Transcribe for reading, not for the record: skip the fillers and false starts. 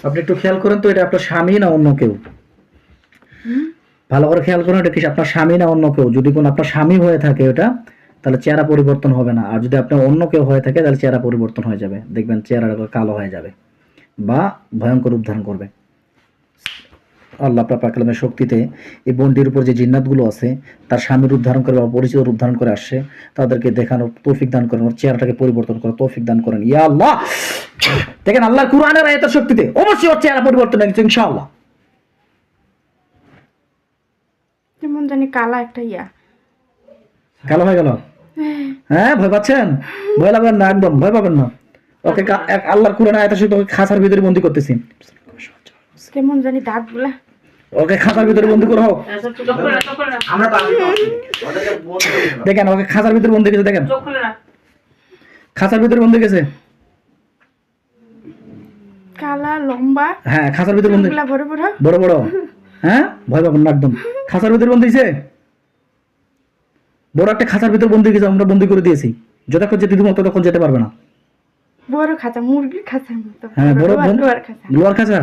আপনি একটু খেয়াল করেন তো, এটা আপনার স্বামী না অন্য কেউ? ভালো করে খেয়াল করেন, এটা কি আপনার স্বামী না অন্য কেউ? যদি কোনো আপনার স্বামী হয়ে থাকে ওটা, তাহলে চেহারা পরিবর্তন হবে না। আর যদি আপনার অন্য কেউ হয়ে থাকে, তাহলে চেহারা পরিবর্তন হয়ে যাবে, দেখবেন চেহারাটা কালো হয়ে যাবে বা ভয়ঙ্কর রূপ ধারণ করবে। আল্লাহ পাক কালামের শক্তিতে এই বোনটির উপর যে জিন্নাতগুলো আছে, তার স্বামীর রূপ ধারণ করে বা পরিচিত রূপ ধারণ করে আসছে, তাদেরকে দেখানোর তৌফিক দান করেন, ওর চেহারাটাকে পরিবর্তন করার তৌফিক দান করেন। ইয়া আল্লাহ, দেখেন আল্লাহর কুরআনের আয়াতের শক্তিতে অবশ্যই ওর চেহারা পরিবর্তন হয়েছে ইনশাআল্লাহ। যেমন জানি কালা একটা ইয়া। কালো হয়ে গেল? হ্যাঁ, ভয় পাচ্ছেন? ভয় লাগবেন না, একদম ভয় পাবেন না। ওকে আল্লাহর কুরআনের আয়াতের সাথে ওকে খাঁচার ভিতরে বন্দী করতেছি। কেমন জানি দাঁতগুলা। ওকে খাঁচার ভিতরে বন্দী করো। আমরা পারবো না। দেখেন ওকে খাঁচার ভিতরে বন্দী গেছে, দেখেন খাঁচার ভিতরে বন্দী গেছে। কালা লম্বা। হ্যাঁ, খাঁচার ভিতরে বন্দী, চুলগুলা বড় বড়। বড় বড়। হ্যাঁ, ভয় পাবেন না একদম। খাঁচার ভিতরে বন্দী দিয়েছে, বড় একটা খাঁচার ভিতরে বন্দী গেছে, আমরা বন্দী করে দিয়েছি। যতক্ষণ যেতে দিব ততক্ষণ যেতে পারবে না। বড় খাঁচা, মুরগির খাঁচার মতো। হ্যাঁ, বড় লোহার খাঁচা। লোহার খাঁচা।